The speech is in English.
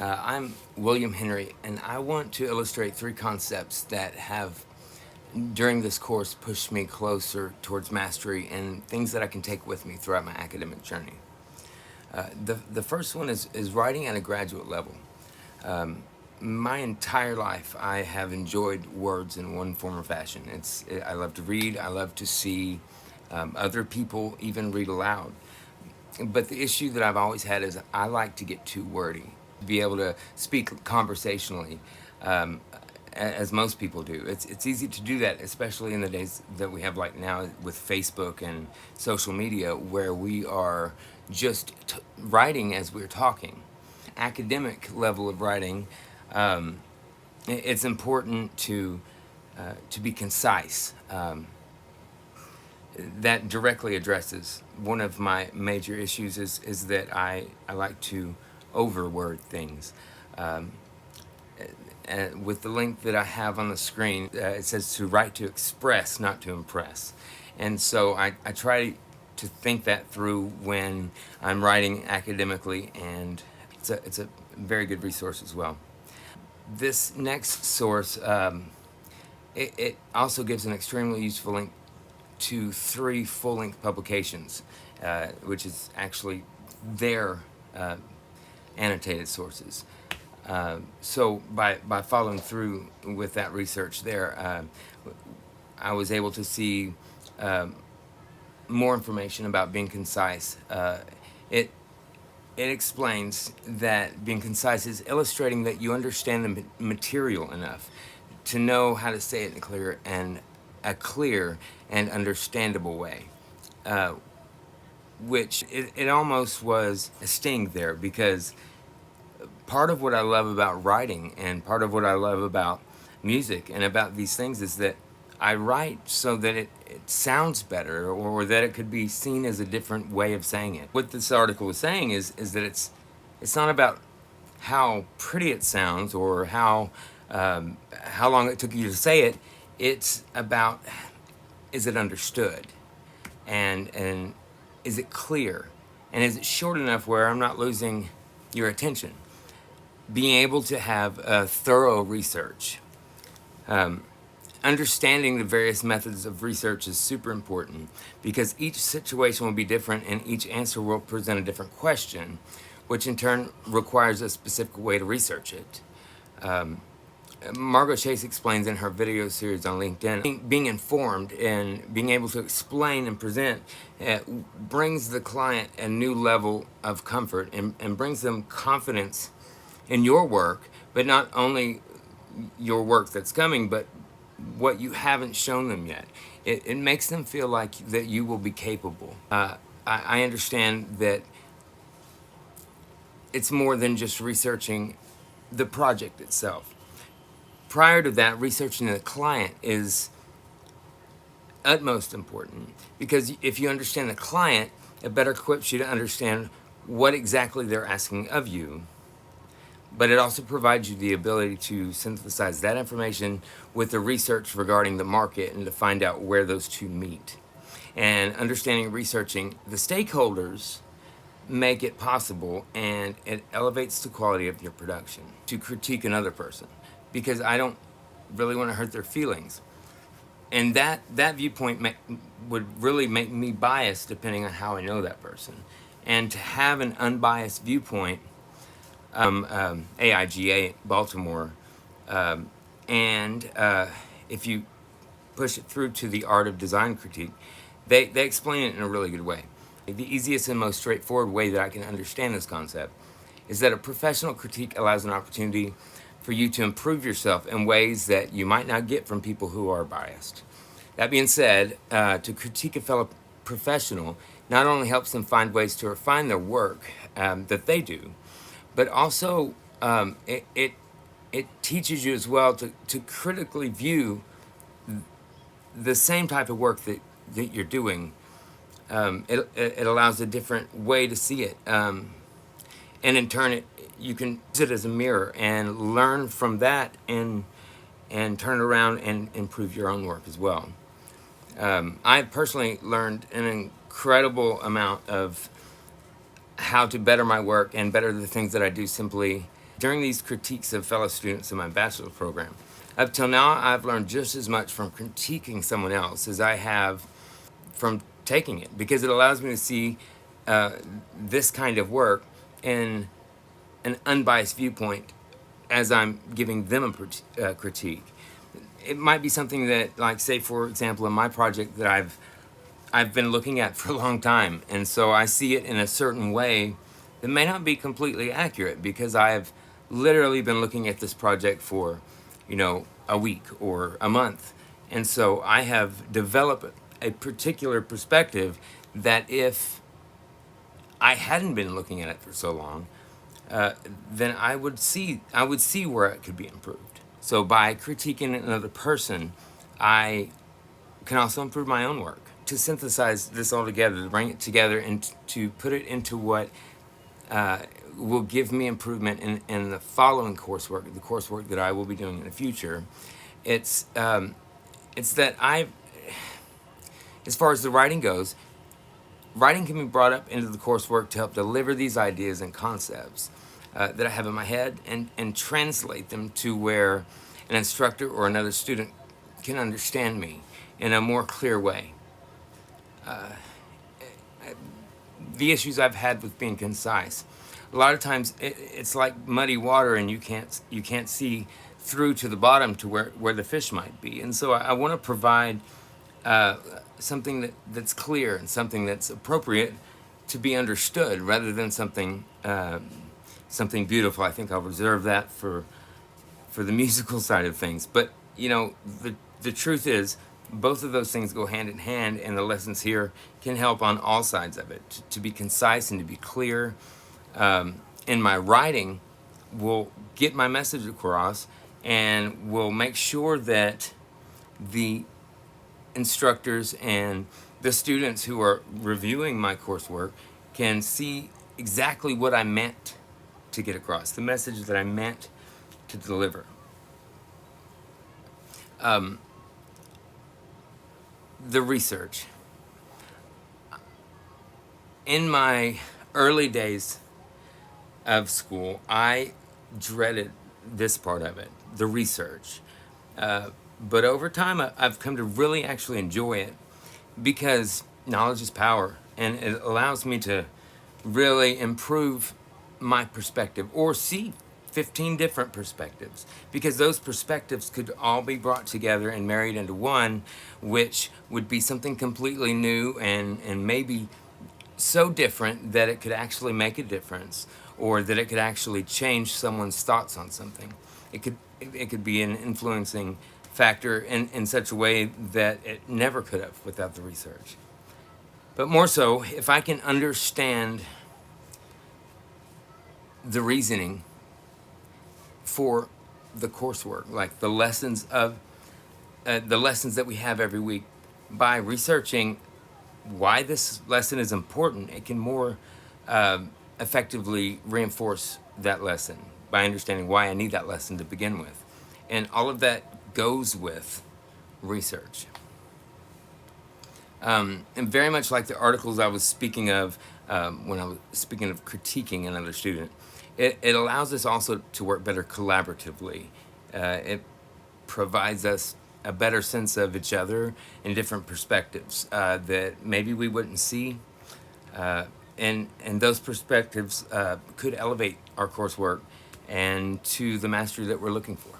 I'm William Henry, and I want to illustrate three concepts that have, during this course, pushed me closer towards mastery and things that I can take with me throughout my academic journey. The first one is writing at a graduate level. My entire life, I have enjoyed words in one form or fashion. I love to read. I love to see other people even read aloud. But the issue that I've always had is I like to get too wordy, be able to speak conversationally, um, as most people do. It's easy to do that, especially in the days that we have like now with Facebook and social media, where we are just writing as we're talking. Academic level of writing, it's important to be concise. That directly addresses one of my major issues is that I like to overword things. Um, with the link that I have on the screen, it says to write to express, not to impress. And so I try to think that through when I'm writing academically, and it's a very good resource as well. This next source, it also gives an extremely useful link to three full-length publications, which is actually their uh, annotated sources. So by following through with that research there, I was able to see more information about being concise. It it explains that being concise is illustrating that you understand the material enough to know how to say it in a clear and understandable way. Uh, which it almost was a sting there, because part of what I love about writing and part of what I love about music and about these things is that I write so that it sounds better, or that it could be seen as a different way of saying it. What this article is saying is that it's not about how pretty it sounds or how long it took you to say it. It's about, is it understood, and is it clear, and is it short enough where I'm not losing your attention. Being able to have a thorough research. Understanding the various methods of research is super important, because each situation will be different and each answer will present a different question, which in turn requires a specific way to research it. Margot Chase explains in her video series on LinkedIn, being informed and being able to explain and present brings the client a new level of comfort, and brings them confidence in your work, but not only your work that's coming, but what you haven't shown them yet. It makes them feel like that you will be capable. I understand that it's more than just researching the project itself. Prior to that, researching the client is utmost important, because if you understand the client, it better equips you to understand what exactly they're asking of you. But it also provides you the ability to synthesize that information with the research regarding the market and to find out where those two meet. And understanding and researching the stakeholders make it possible, and it elevates the quality of your production. To critique another person, because I don't really want to hurt their feelings. And that viewpoint would really make me biased depending on how I know that person. And to have an unbiased viewpoint, AIGA Baltimore, and if you push it through to the art of design critique, they explain it in a really good way. The easiest and most straightforward way that I can understand this concept is that a professional critique allows an opportunity for you to improve yourself in ways that you might not get from people who are biased. That being said, to critique a fellow professional not only helps them find ways to refine their work that they do, but also it teaches you as well to critically view the same type of work that you're doing. It allows a different way to see it, and in turn, you can use it as a mirror and learn from that, and turn it around and improve your own work as well. I personally learned an incredible amount of how to better my work and better the things that I do simply during these critiques of fellow students in my bachelor's program, up till now, I've learned just as much from critiquing someone else as I have from taking it, because it allows me to see this kind of work in an unbiased viewpoint as I'm giving them a critique. It might be something that, like, say, for example, in my project that I've been looking at for a long time, and so I see it in a certain way that may not be completely accurate, because I've literally been looking at this project for, a week or a month, and so I have developed a particular perspective that if I hadn't been looking at it for so long, then I would see where it could be improved. So by critiquing another person, I can also improve my own work. To synthesize this all together, to bring it together, and to put it into what will give me improvement in the following coursework, the coursework that I will be doing in the future, it's that as far as the writing goes, writing can be brought up into the coursework to help deliver these ideas and concepts that I have in my head, and translate them to where an instructor or another student can understand me in a more clear way. The issues I've had with being concise, a lot of times it's like muddy water, and you can't see through to the bottom to where the fish might be. And so I want to provide something that's clear and something that's appropriate to be understood, rather than something beautiful. I think I'll reserve that for the musical side of things. But the truth is, both of those things go hand in hand, and the lessons here can help on all sides of it. To be concise and to be clear in my writing will get my message across, and will make sure that the instructors and the students who are reviewing my coursework can see exactly what I meant to get across, the message that I meant to deliver. The research. In my early days of school, I dreaded this part of it, the research. But over time, I've come to really actually enjoy it, because knowledge is power, and it allows me to really improve my perspective, or see 15 different perspectives, because those perspectives could all be brought together and married into one, which would be something completely new, and maybe so different that it could actually make a difference, or that it could actually change someone's thoughts on something. It could be an influencing factor in such a way that it never could have without the research. But more so, if I can understand the reasoning for the coursework, like the lessons that we have every week, by researching why this lesson is important, it can more effectively reinforce that lesson by understanding why I need that lesson to begin with. And all of that goes with research. And very much like the articles I was speaking of when I was speaking of critiquing another student, it allows us also to work better collaboratively. It provides us a better sense of each other and different perspectives that maybe we wouldn't see. And those perspectives could elevate our coursework and to the mastery that we're looking for.